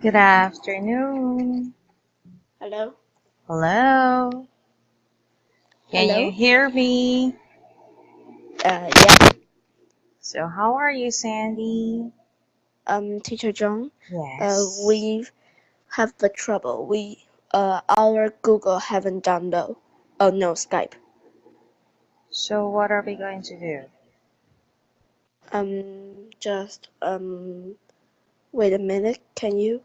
Good afternoon. Hello? Hello. Can you Hello? hear me? Yeah. So, how are you, Sandy? Teacher John. Yes. We have a trouble. Our Google haven't download. Oh no, Skype. So, what are we going to do? Just wait a minute. Can you?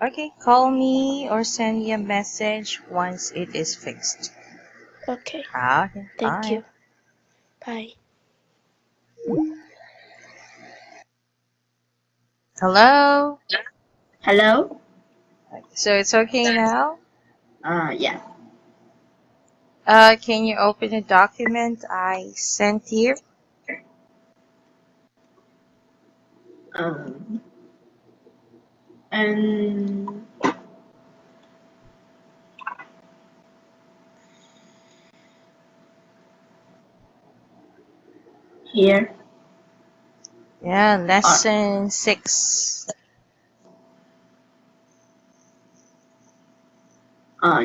Okay, call me or send me a message once it is fixed. Okay. Okay, Thank bye. you. Bye. Hello. Hello? So, it's okay now? Yeah. Can you open a document I sent you? Um, and here. Yeah, lesson 6.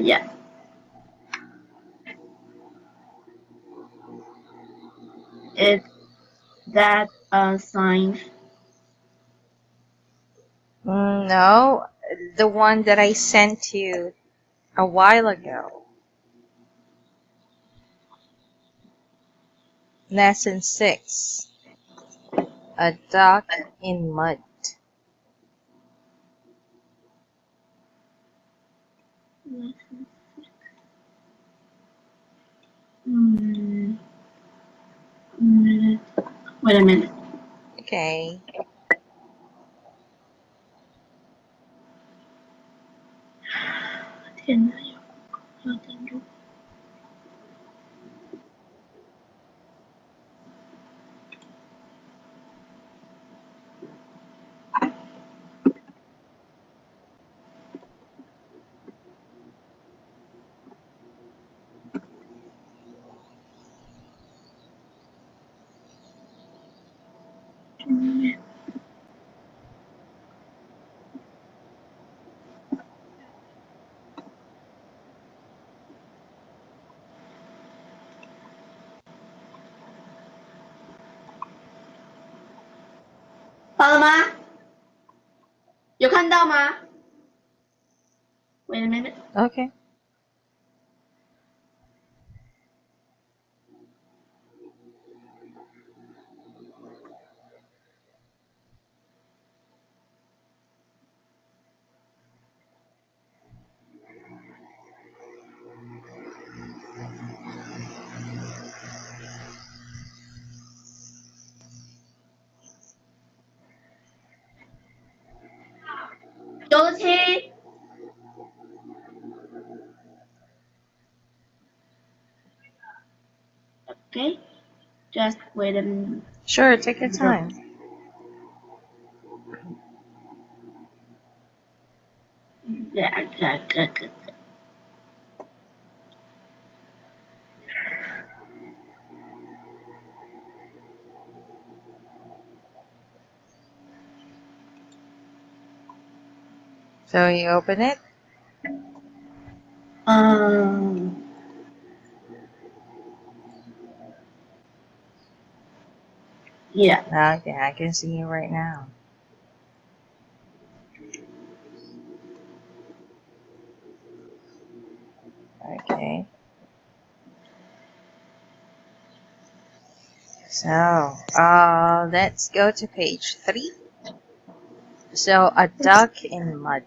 Yeah. Is that a sign? No, the one that I sent you a while ago. Lesson 6. A duck in mud. Mm, Wait a minute. Okay. Wait a minute. Okay. Dorothy. Okay. Just wait a minute. Sure, take your time. Yeah. So you open it? Um. Yeah. Okay, I can see you right now. Okay. So, let's go to page 3. So, a duck in mud.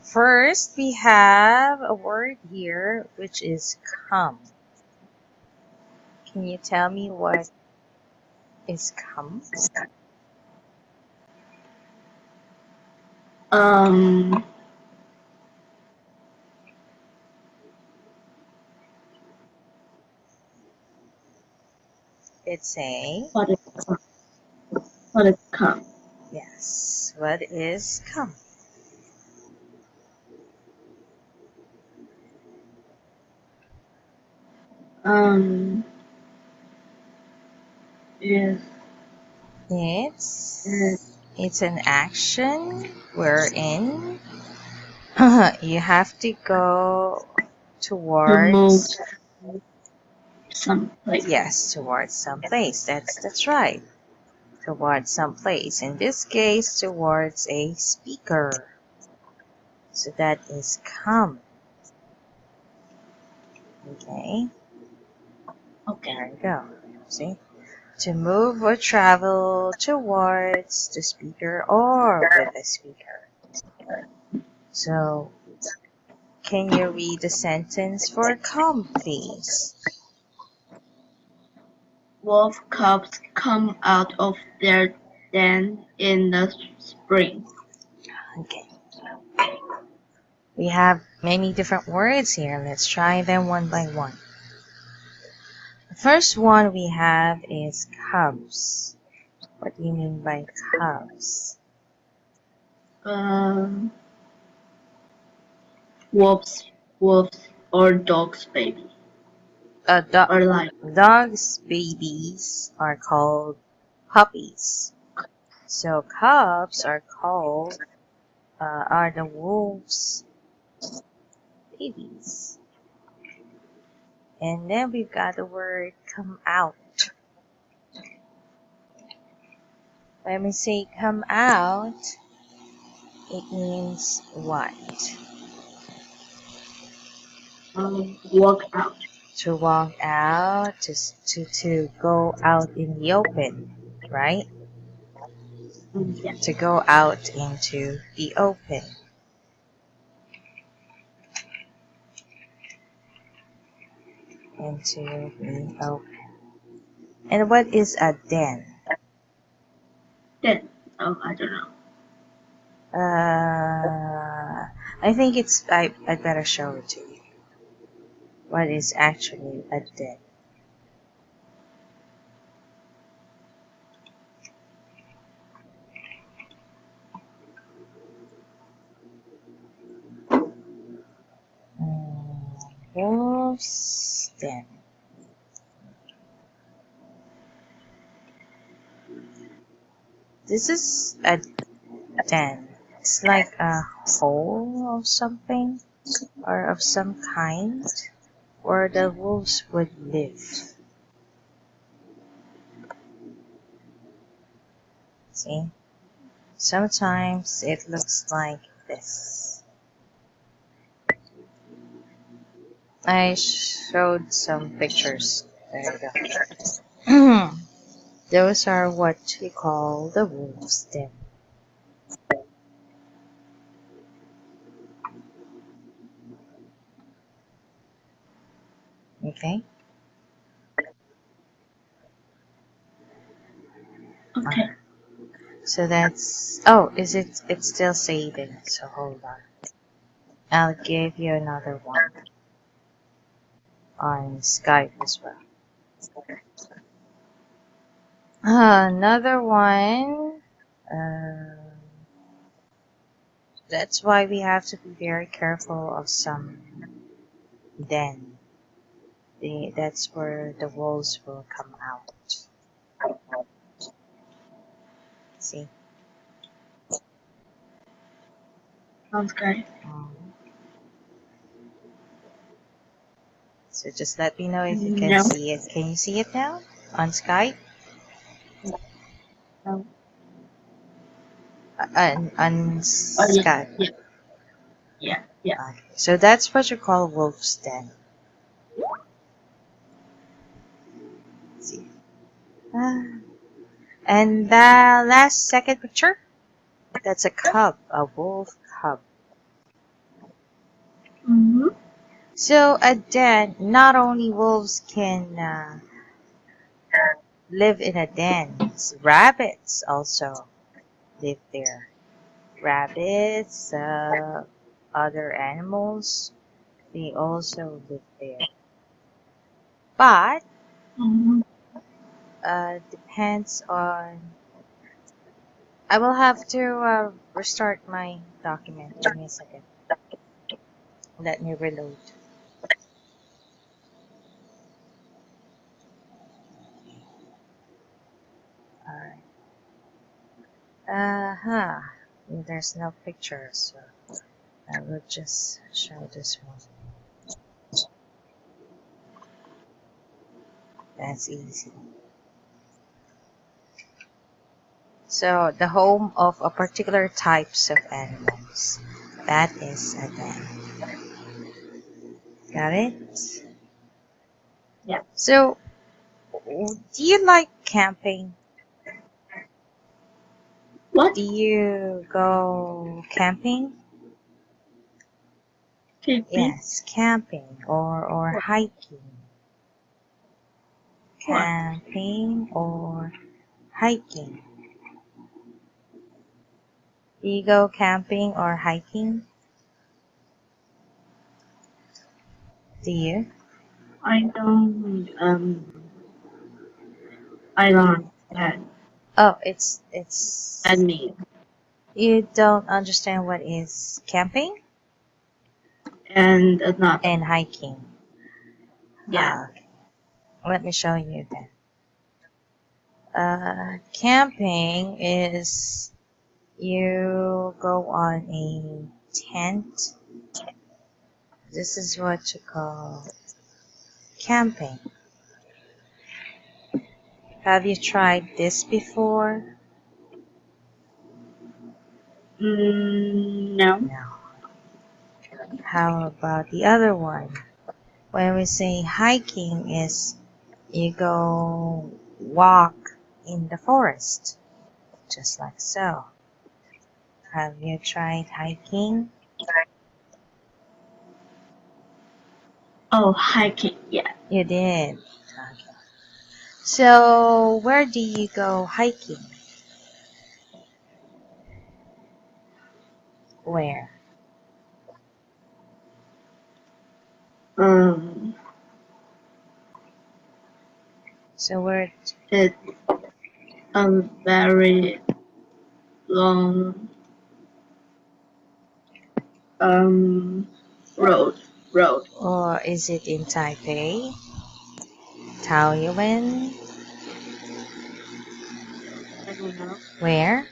First, we have a word here, which is come. Can you tell me what is come? Um. It's a, What is what is come? yes, what is come? Um. Is It's It's an action wherein you have to go To move towards, someplace. yes, towards some place. That's right. Towards some place. In this case, towards a speaker. So that is come. Okay, Okay. there you go. See? To move or travel towards the speaker or with a speaker. So, can you read the sentence for come, please? Wolf cubs come out of their den in the spring. Okay. We have many different words here. Let's try them one by one. The first one we have is cubs. What do you mean by cubs? Wolves or dogs, baby. Or like Dogs' babies are called puppies. So cubs are called are the wolves' babies. And then we've got the word come out. When we say come out, it means what? walk out. To walk out, to go out in the open, right? Yeah. To go out into the open. Into the open. And what is a den? Den. Oh, I don't know. I think I'd better show it to you. What is actually a den? Wolf's den. This is a den. It's like a hole of something or of some kind where the wolves would live. See? Sometimes it looks like this. I showed some pictures. There you go. Those are what we call the wolf's den. Okay? Okay. So that's, oh, it's still saving, so hold on. I'll give you another one on Skype as well. Another one, that's why we have to be very careful of some den. That's where the wolves will come out. See? Sounds great. So just let me know if you can No. see it. Can you see it now on Skype? No. On Oh, yeah. Skype. Yeah. Okay. So that's what you call wolf's den. Let's see. And the last second picture, that's a cub, a wolf cub. Mm-hmm. So a den, not only wolves can live in a den, rabbits also live there. Rabbits, other animals, they also live there. But Mm-hmm. depends on. I will have to restart my document. Give me a second. Let me reload. Alright. Uh-huh. There's no picture, so I will just show this one. That's easy. So the home of a particular types of animals. That is a den. Got it? Yeah. So, do you like camping? What? Do you go camping? Camping? Yes, camping or hiking. What? Camping or hiking. Do you go camping or hiking? Do you? I don't I don't that Oh, it's mean. you don't understand what is camping And not and hiking. yeah. Okay, let me show you then. Camping is you go on a tent. This is what you call camping. Have you tried this before? No. No. How about the other one? When we say hiking is you go walk in the forest, just like so. Have you tried hiking? Oh, hiking, yeah. You did. Okay. So where do you go hiking? Where? Um, So where? it's a very long road. Or is it in Taipei? Taoyuan? I don't know. Where?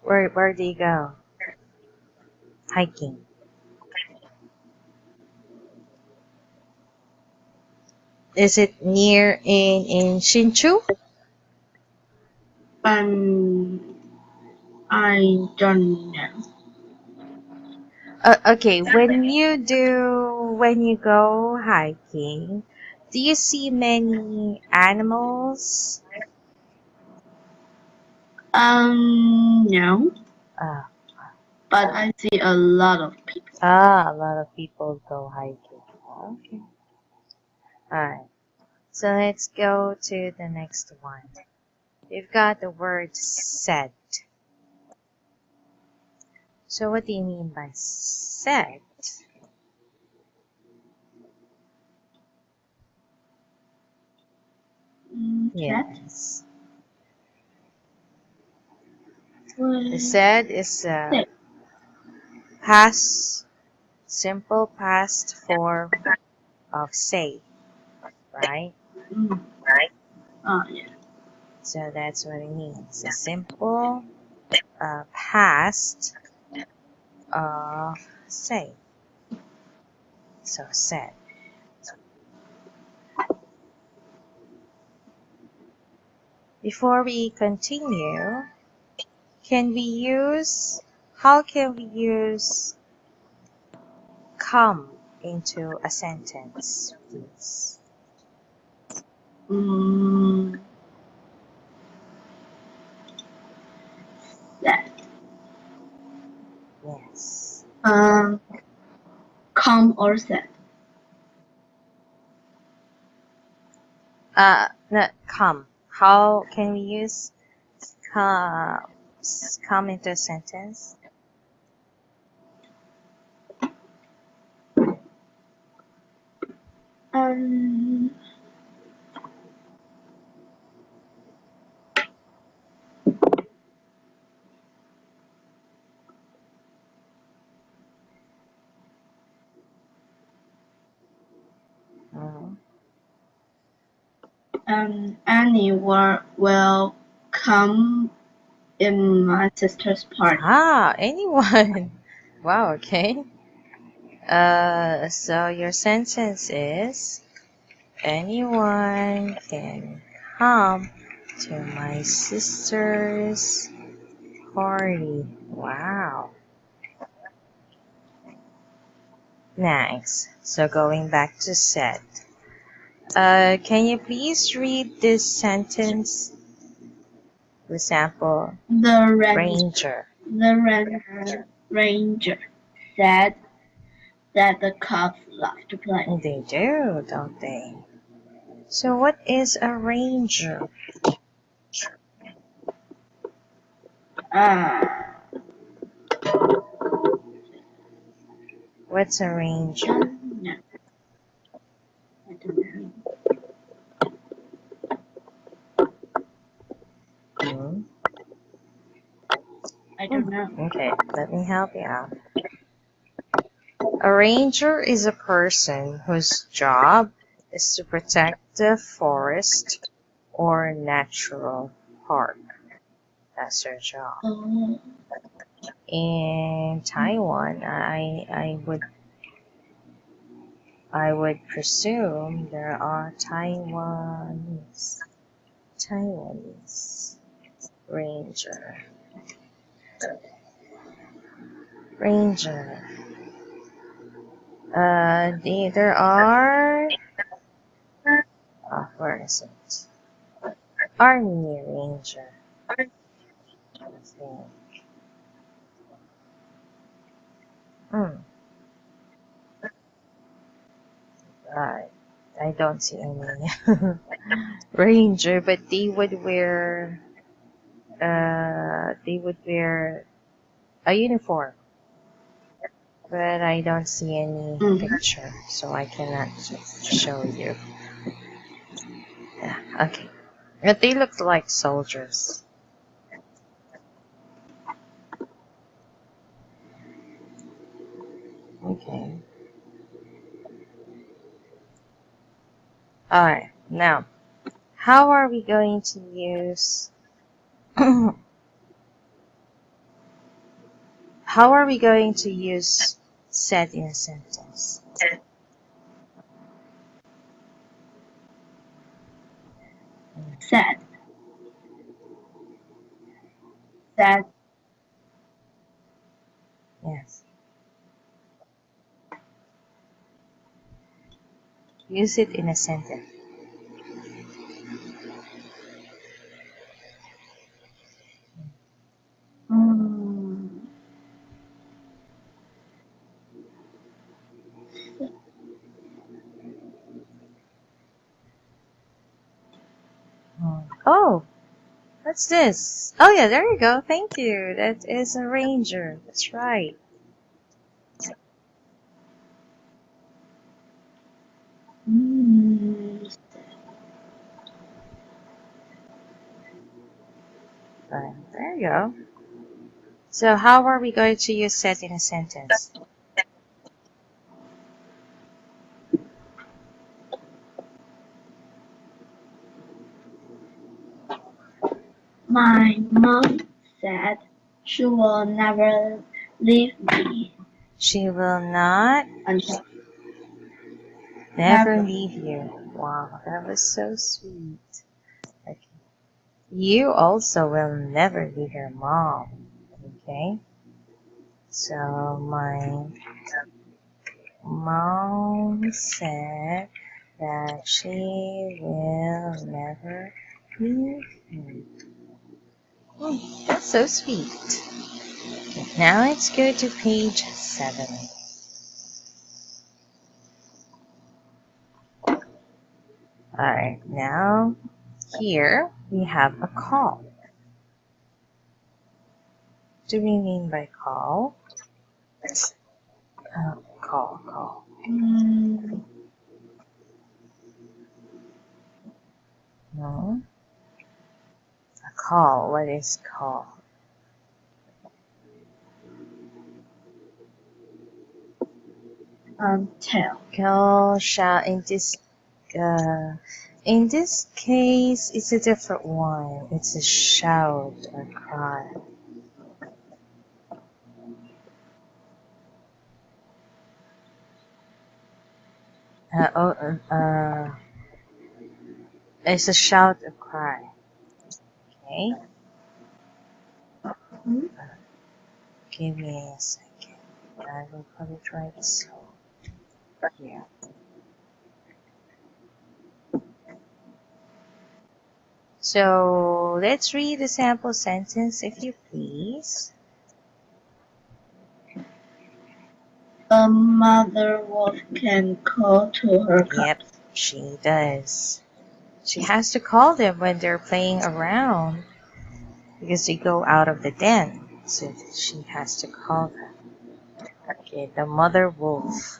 Where do you go hiking? Is it near in Hsinchu? I don't know. Okay, when you go hiking, do you see many animals? No. Uh, But I see a lot of people. a lot of people go hiking. Okay. Alright. So let's go to the next one. We've got the word said. So what do you mean by said? Cat? Yes. The What? said is past, simple past form of say, right? Mm. Oh, yeah. So that's what it means. A simple past of say. So said. Before we continue, can we use, how can we use come into a sentence, please? That. Yes. Come or set. No, come. How can we use come, come into a sentence? Um, Anyone will come in my sister's party. Ah, anyone. Wow, okay. So your sentence is anyone can come to my sister's party. Wow. Nice. So going back to set. Can you please read this sentence? For example, The ranger. ranger said that the cubs love to play. They do, don't they? So what is a ranger? What's a ranger? No, I don't know. Hmm? I don't know. Okay, let me help you out. A ranger is a person whose job is to protect the forest or natural park. That's their job. Oh, In Taiwan, I would presume there are Taiwanese ranger. There are. Where is it? Army ranger. I think. Uh, I don't see any ranger, but they would wear a uniform. But I don't see any picture, so I cannot show you. Yeah, okay. But they look like soldiers. Okay. Alright, now, how are we going to use how are we going to use said in a sentence? said. Yes. Use it in a sentence. Oh, what's this? Oh yeah, there you go. Thank you. That is a ranger. That's right. There you go. So how are we going to use set in a sentence? My mom said she will never leave me She will not until never leave you. Wow, that was so sweet. Okay. You also will never leave your mom. Okay? So my mom said that she will never leave you. That's so sweet. Okay, now let's go to page 7. Alright, now here we have a call. What do we mean by call? Call. No. A call. What is call? tell. Call shall in this In this case, it's a different one. It's a shout or cry. It's a shout or cry. Okay? Hmm? Give me a second. I will probably try this here. So let's read the sample sentence, if you please. A mother wolf can call to her Yep, cubs. she does. She has to call them when they're playing around because they go out of the den. So she has to call them. Okay, the mother wolf.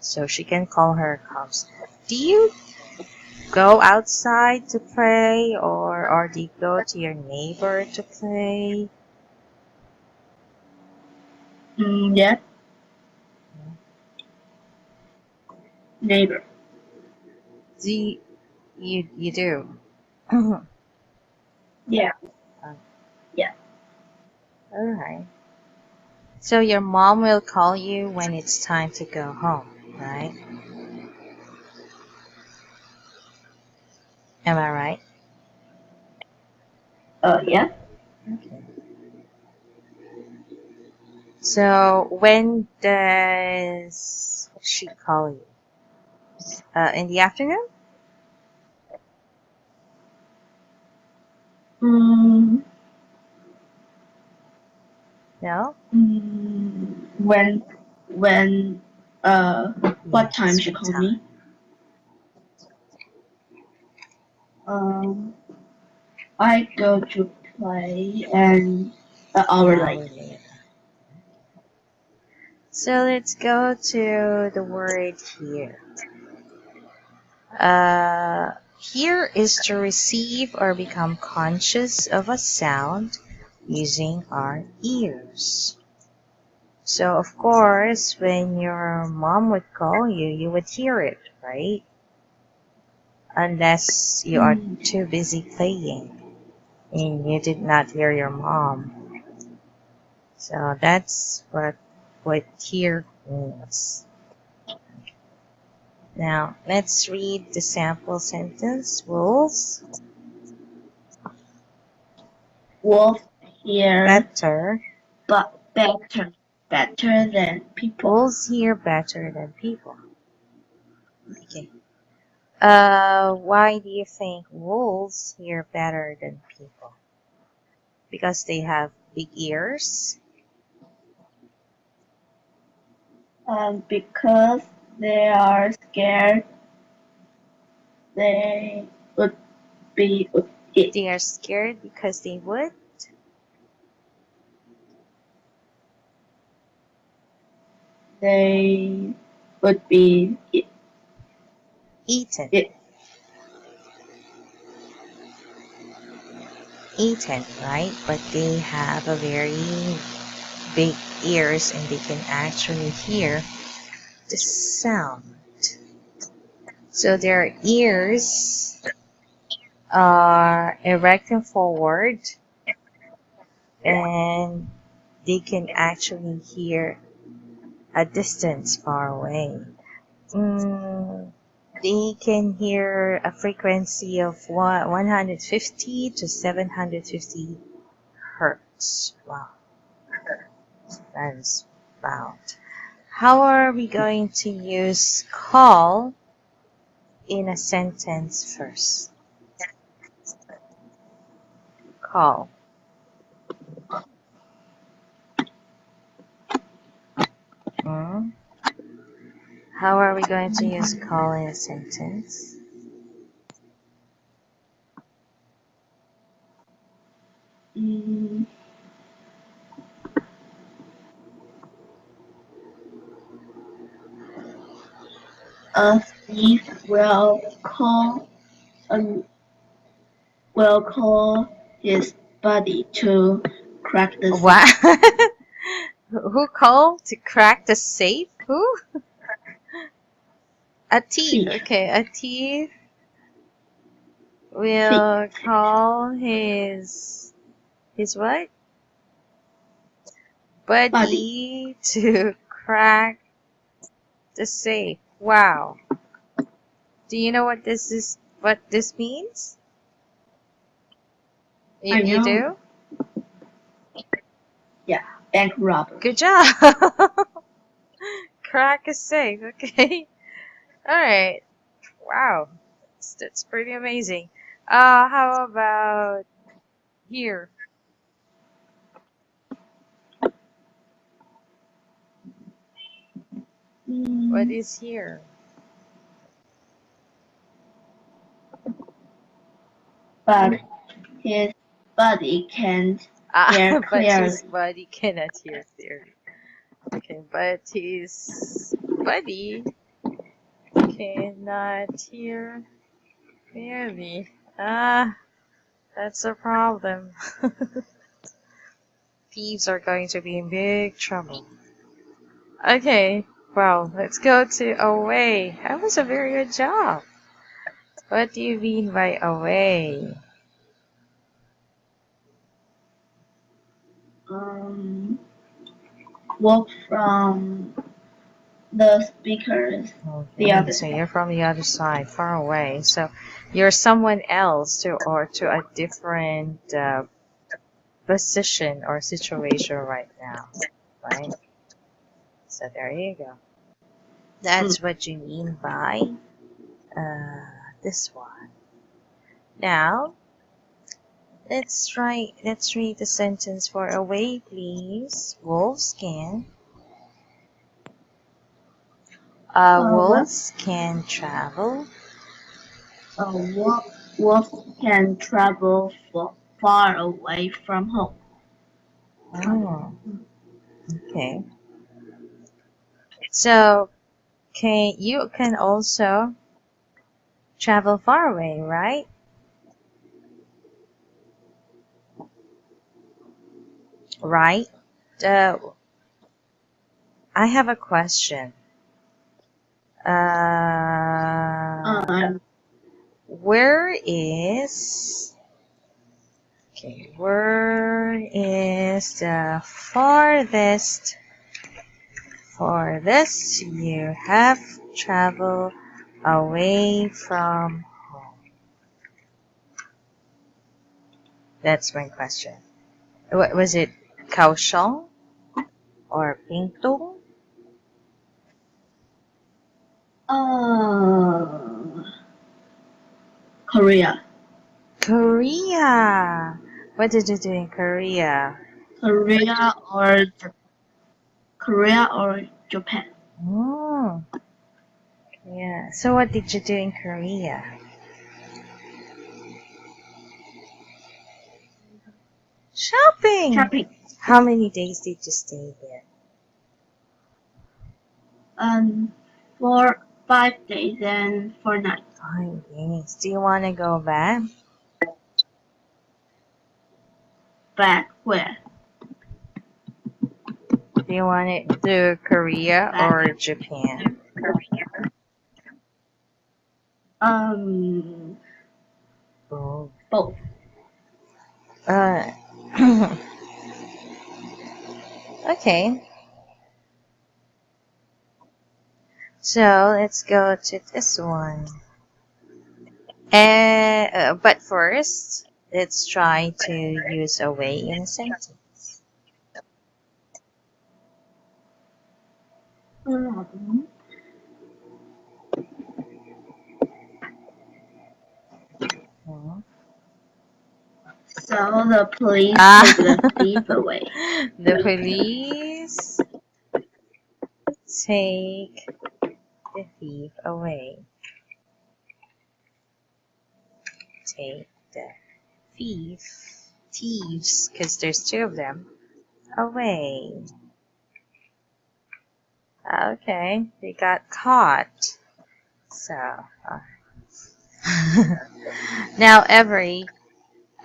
So she can call her cubs. Do you go outside to play, or do you go to your neighbor to play? Yeah. Neighbor. Do you do? Yeah. Yeah. Alright. So your mom will call you when it's time to go home, right? Am I right? Yeah. Okay. So when does she call you? In the afternoon? Mm, No? when what time Yes, she what called time? me? Um, I go to play and an An hour hour later. later. So let's go to the word hear. Hear is to receive or become conscious of a sound using our ears. So of course, when your mom would call you, you would hear it, right? Unless you are Mm, too busy playing and you did not hear your mom. So that's what hear means. Now, let's read the sample sentence. Wolves wolf hear better. but better than people. Wolves hear better than people. Okay. Why do you think wolves hear better than people? Because they have big ears? Because they are scared, they would would eat. They are scared because they would They would be eaten. it. Eaten, right? But they have a very big ears and they can actually hear the sound. So their ears are erect and forward and they can actually hear a distance far away. They can hear a frequency of 150 to 750 hertz. Wow, that is loud. How are we going to use call in a sentence first? Call. Hmm? How are we going to use call in a sentence? Mm, a thief um, will call his buddy to crack the safe. What? Who called to crack the safe? Who? A thief. Thief. Okay, a thief We'll call his what? Buddy to crack the safe. Wow. Do you know what this is? What this means? You do? Yeah, bank robber. Good job. Crack a safe. Okay. All right. Wow. That's pretty amazing. How about here? What is here? But his body can't hear But clearly. his body cannot hear clearly. Okay, but his body cannot hear clearly. That's a problem. Thieves are going to be in big trouble. Okay, well, let's go to away. That was a very good job. What do you mean by away? Walk from the speakers. Okay, The other so side. you're from the other side, far away. So you're someone else to a different position or situation right now, right? So there you go. That's what you mean by this one. Now, let's read the sentence for away, please. Wolves can. Wolves can travel. Wolves can travel far away from home. Oh, okay. So, you can also travel far away, right? Right? I have a question. Where is the farthest you have traveled away from home? That's my question. What was it? Kaohsiung or Pingtung? Korea. Korea. What did you do in Korea? Korea or Japan. Oh, yeah. So what did you do in Korea? Shopping. How many days did you stay there? For 5 days and 4 nights. 5 days. Do you want to go back? Back where? Do you want it to Korea or Japan? Both. Okay. So let's go to this one. But first, let's try to use away in a sentence. So the police take the thief away. The police take the thief away. Take the thieves, because there's 2 of them, away. Okay, they got caught. So, now every.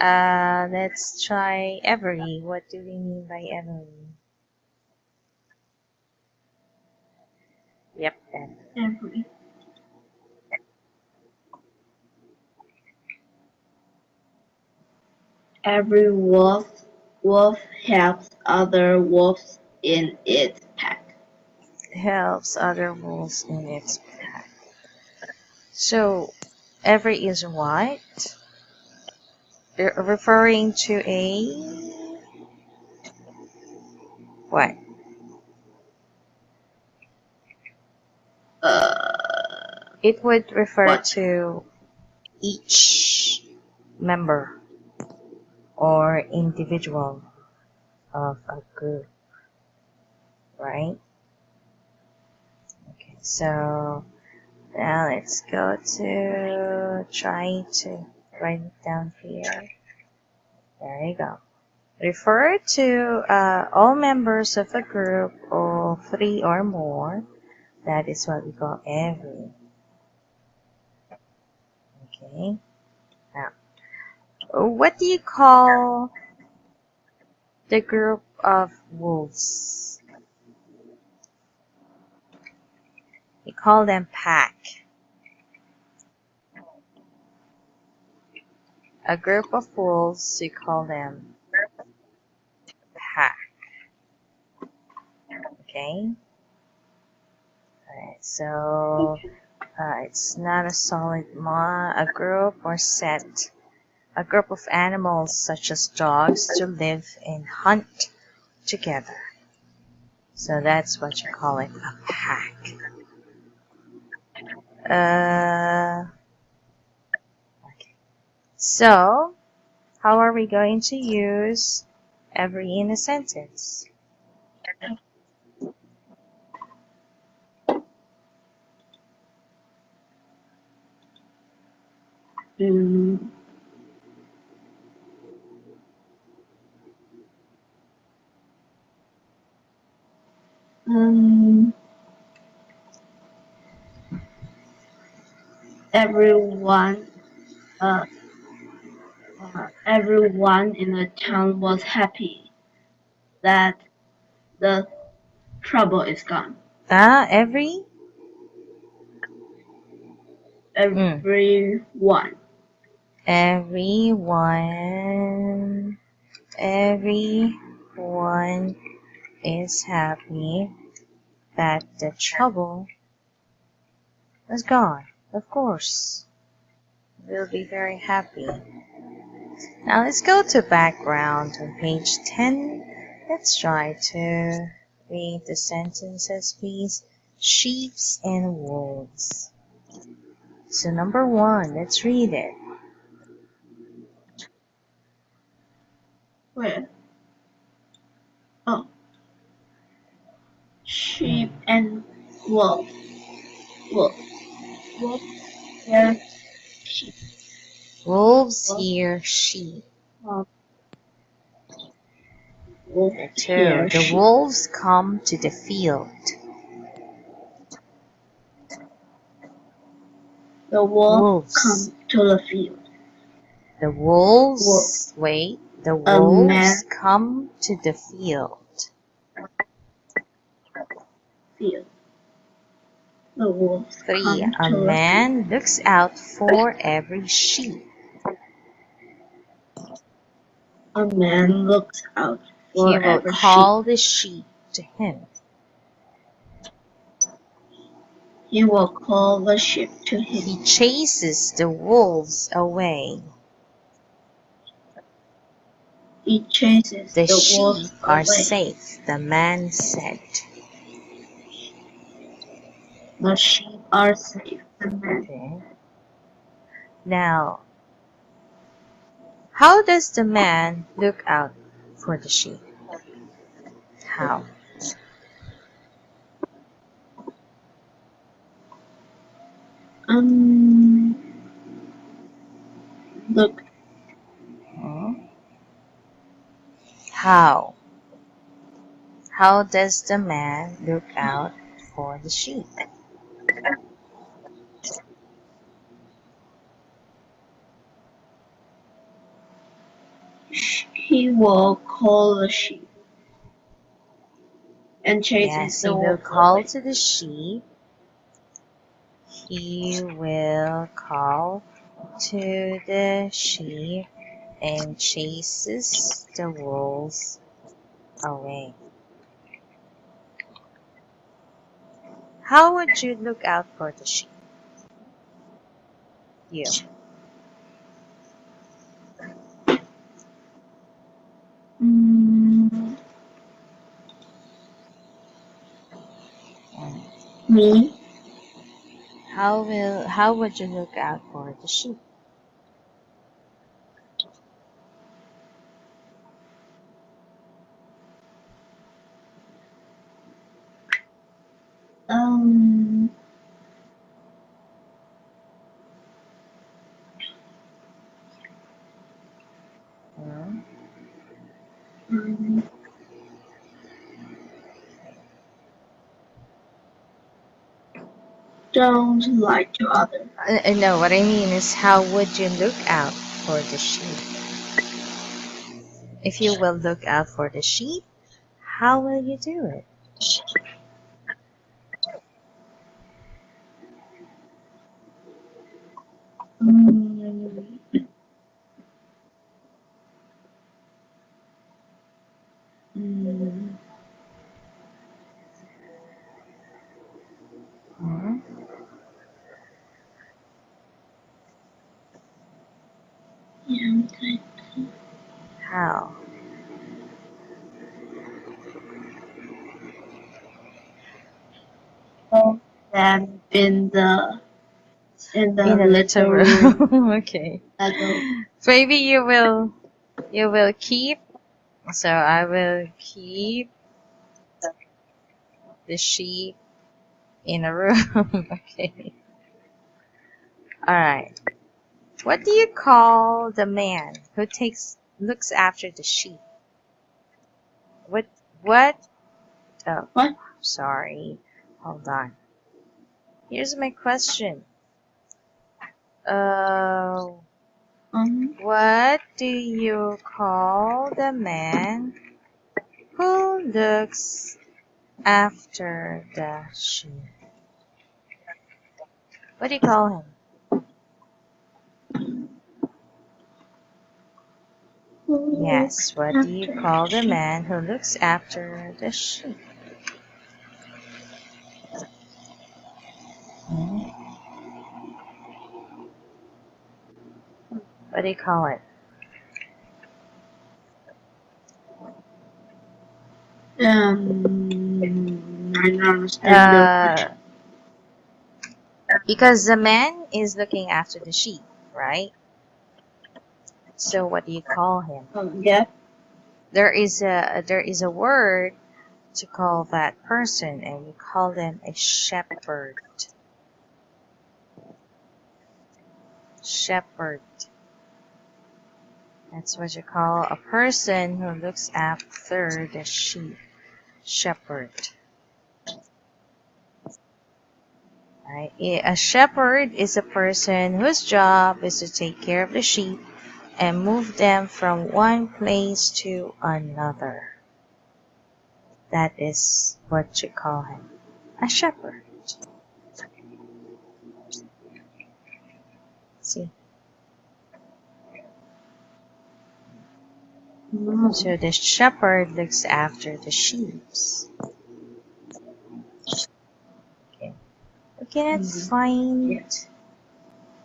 Let's try every. What do we mean by every? Yep, Every. Every wolf helps other wolves in its pack. Helps other wolves in its pack. So, every is what? They're referring to a what? It would refer What? to each member or individual of a group, right? Okay, so now let's go to try to write it down here. There you go. Refer to all members of a group of 3 or more. That is what we call every. Okay. Now, what do you call the group of wolves? We call them pack. A group of wolves, we call them pack. Okay? Alright, so it's not a solid a group or set. A group of animals such as dogs to live and hunt together. So that's what you call it, a pack. Okay. So, how are we going to use every in a sentence? Everyone in the town was happy that the trouble is gone. Everyone. Everyone is happy that the trouble is gone. Of course, we'll be very happy. Now let's go to background on page 10. Let's try to read the sentences, please. Sheep and wolves. So number 1, let's read it. Where? Oh. Sheep and wolf. Wolf hear sheep. Wolves hear sheep. The wolves come to the field. The wolves come to the field. The wolves come to the field. The wolves 3. A man looks out for every sheep. A man looks out for every sheep. He will call the sheep to him. He will call the sheep to him. He chases the wolves away. He chases the wolves sheep are away. safe, the man said. The sheep are safe, the man. Okay. Now, how does the man look out for the sheep? How? Look. How? How does the man look out for the sheep? He will call the sheep and chases the wolf away. He will call to the sheep. He will call to the sheep and chases the wolves away. How would you look out for the sheep? You. Me? How would you look out for the sheep? Don't lie to others. No, what I mean is how would you look out for the sheep? If you will look out for the sheep, how will you do it? How? Them in the In a little room. Okay. Maybe you will keep. So I will keep the sheep in a room. Okay. All right. What do you call the man who looks after the sheep? What? Oh, What? sorry. Hold on. Here's my question. What do you call the man who looks after the sheep? What do you call him? Yes, what do you call the man who looks after the sheep? What do you call it? I don't understand. Because the man is looking after the sheep, right? So what do you call him? Yeah. There is a word to call that person, and we call them a shepherd. Shepherd. That's what you call a person who looks after the sheep. Shepherd. Right? A shepherd is a person whose job is to take care of the sheep and move them from one place to another. That is what you call him. A shepherd. See? So the shepherd looks after the sheep. Okay. We cannot find.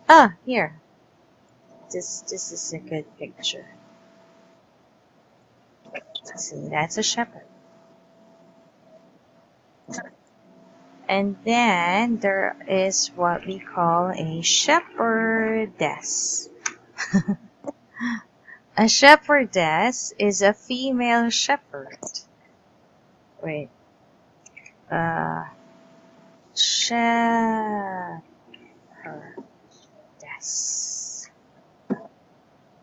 Ah, here. This is a good picture. See, that's a shepherd. And then there is what we call a shepherdess. A shepherdess is a female shepherd. Wait. Shepherdess.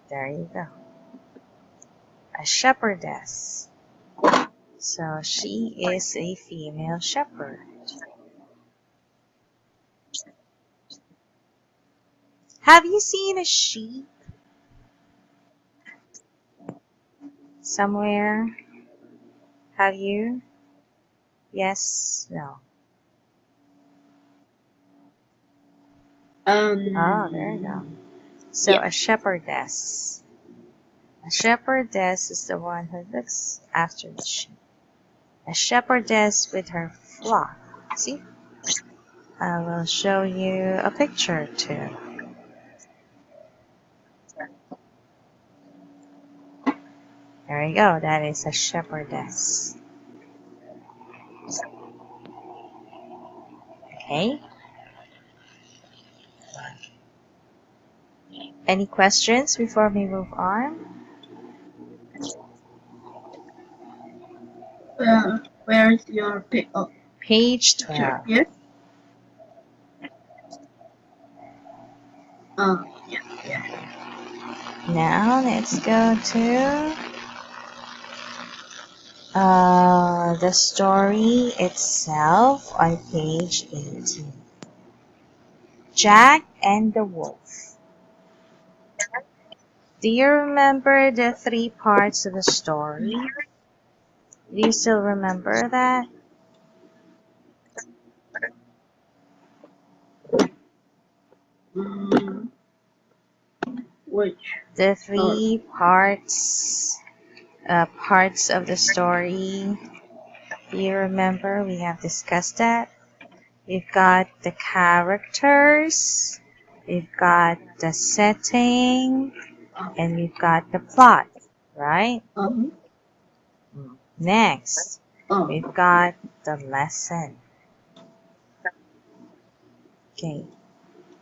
There you go. A shepherdess. So she is a female shepherd. Have you seen a sheep somewhere? Have you? Yes? No? Oh, there you go. So a shepherdess. A shepherdess is the one who looks after the sheep. A shepherdess with her flock. See? I will show you a picture too. There we go. That is a shepherdess. Okay. Any questions before we move on? Where's your pick? Oh, Page 12. yes. Yeah. Now let's go to the story itself on page 18. Jack and the Wolf. Do you remember the 3 parts of the story? Do you still remember that? Which? The 3 parts of the story. Do you remember? We have discussed that. We've got the characters, we've got the setting, and we've got the plot, right? Next, we've got the lesson. Okay.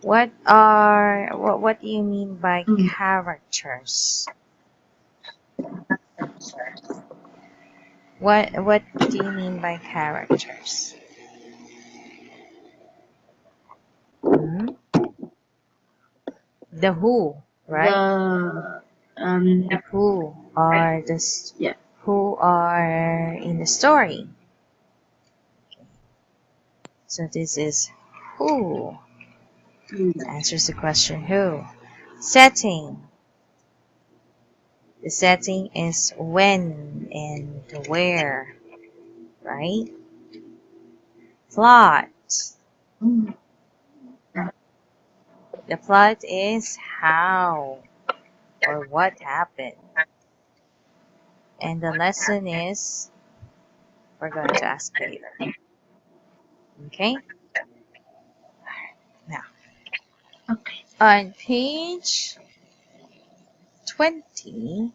What do you mean by characters? What do you mean by characters? The who, right? Who are who are in the story. So this is who. Answers the question who. Setting. The setting is when and where, right? Plot. The plot is how or what happened. And the lesson is, we're going to ask later. Okay? Now, on page 20,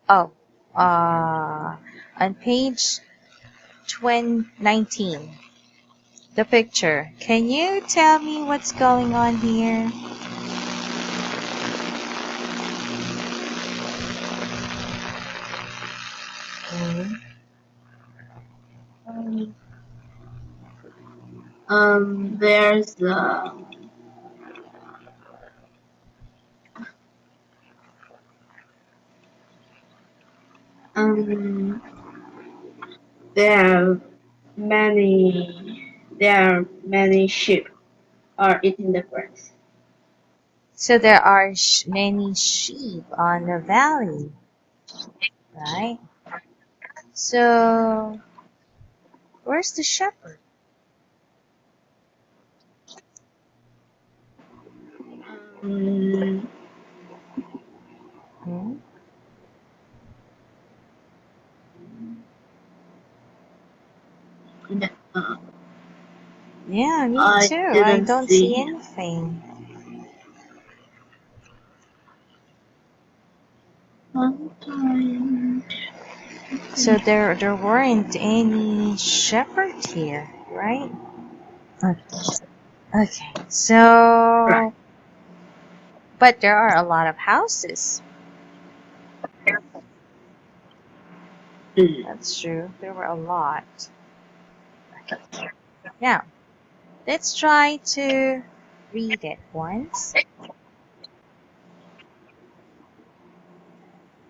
on page 19, the picture. Can you tell me what's going on here? There's there are many sheep are eating the grass. So there are many sheep on the valley, right? So where's the shepherd? Yeah, me too. I don't see anything. So there weren't any shepherd here, right? Okay. So, but there are a lot of houses. That's true. There were a lot. Okay. Now, let's try to read it once.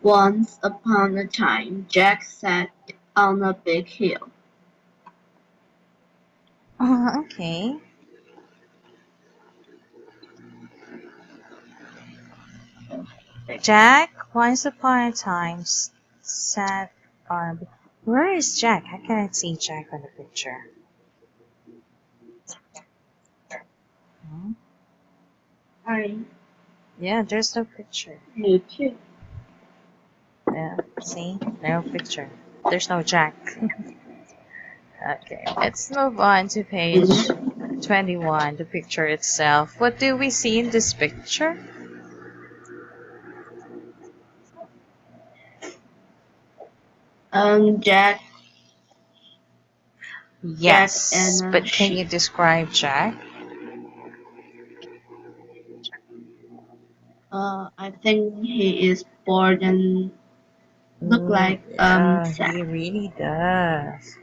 Once upon a time, Jack sat on a big hill. Okay. Jack, once upon a time, sat on... Where is Jack? I cannot see Jack on the picture. Hi. Yeah, there's no picture. Me too. Yeah, see? No picture. There's no Jack. Okay, let's move on to page 21, the picture itself. What do we see in this picture? Jack. Yes, Jack and but can sheep. you describe Jack? I think he is bored and look like Yeah, sad. he really does.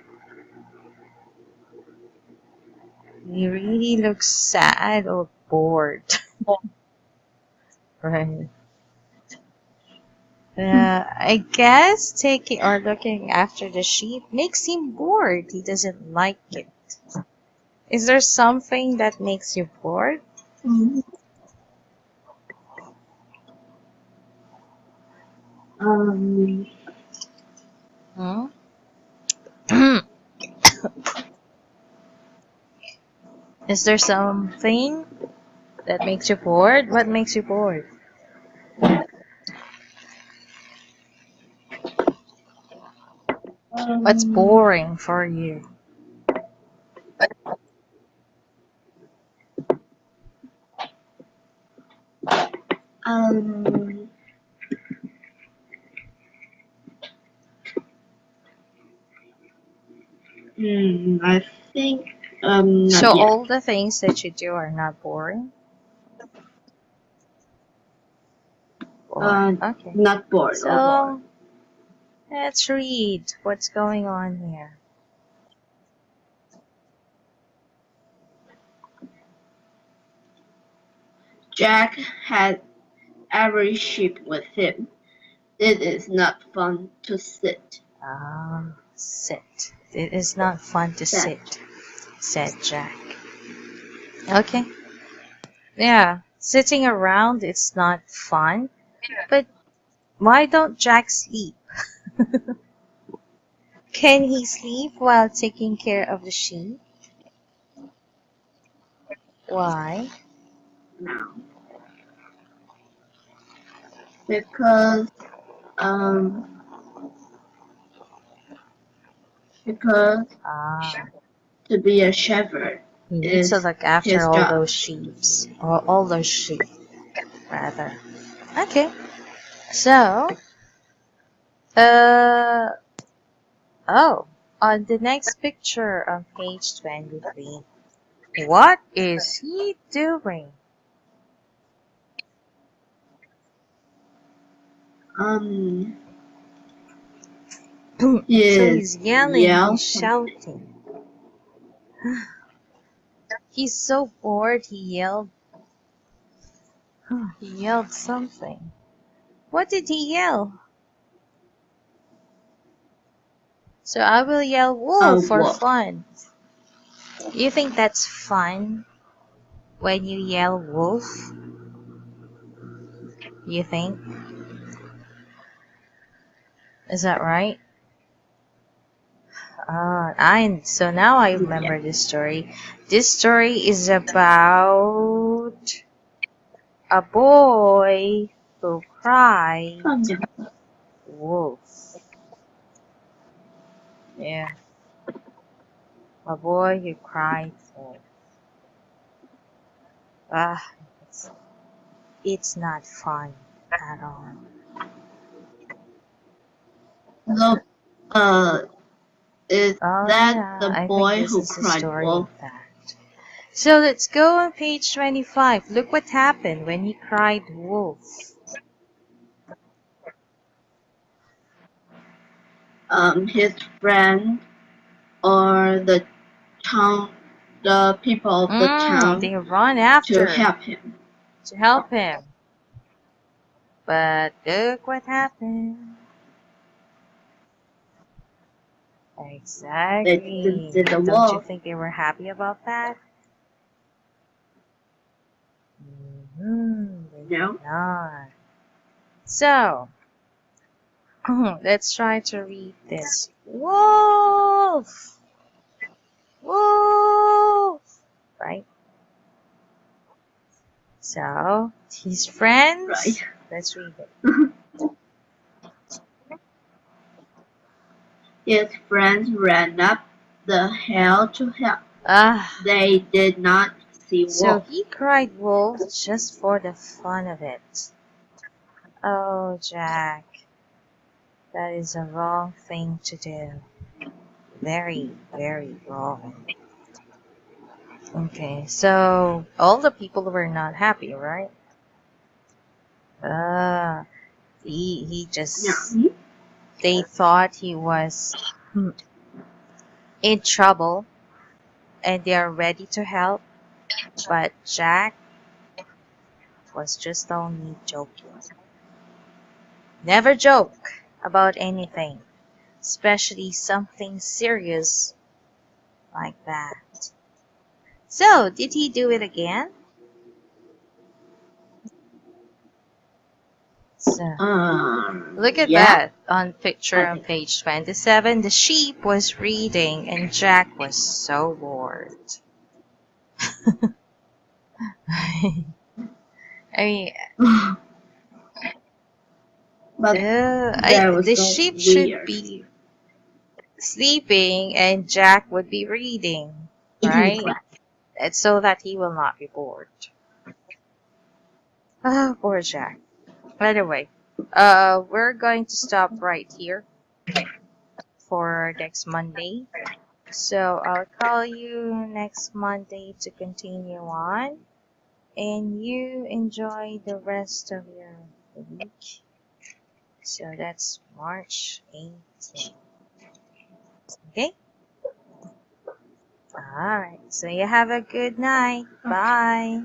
He really looks sad or bored. Right. I guess taking or looking after the sheep makes him bored. He doesn't like it. Is there something that makes you bored? Mm. Um, Hmm? Is there something that makes you bored? What makes you bored? What's boring for you? um, I think So not yet. all the things that you do are not boring? Boring. Okay. Not bored. So let's read what's going on here. Jack had every sheep with him. It is not fun to sit. Sit. It is not fun to Sit. sit, said Jack. Okay. Yeah, sitting around it's not fun. But why don't Jack sleep? Can he sleep while taking care of the sheep? Why? No. Because um because Ah, to be a shepherd he needs to is look after his all job. those sheep, or all those sheep, rather. Okay. So, uh, oh, on the next picture on page 23, what is he doing? Um So he is he's yelling, yell he's something. shouting. He's so bored, he yelled. He yelled something. What did he yell? So I will yell A wolf for wolf. fun. You think that's fun when you yell wolf? You think? Is that right? So now I remember Yeah. this story. This story is about a boy who cried wolf. Yeah, a boy who cried wolf. Ah, it's not fun at all. Look, is Oh that yeah, the I think boy this who is the cried story of wolf? that. So let's go on page 25. Look what happened when he cried wolf. His friend or the people of the town They run to after help him. to help him. But look what happened. They didn't Exactly. see the Don't you wolf. think they were happy about that? They No. did not. So, let's try to read this. Wolf! Wolf! Right? So, his friends, Right. let's read it. His friends ran up the hill to help. Ah, They did not see so Wolf. he cried wolf just for the fun of it. Oh, Jack, that is a wrong thing to do. Very, very wrong. Okay, so all the people were not happy, right? Ah, he just, No. they thought he was in trouble and they are ready to help, but Jack was just only joking. Never joke about anything, especially something serious like that. So, did he do it again? So, look at Yeah. that on picture I on think. page 27. The sheep was reading and Jack was so bored. I mean, But that was the so sheep should weird. be sleeping and Jack would be reading, Eating right? class. It's so that he will not be bored. Ah, poor Jack. Anyway, we're going to stop right here for next Monday. So I'll call you next Monday to continue on, and you enjoy the rest of your week. So that's March 18th. Okay? Alright. So you have a good night. Bye.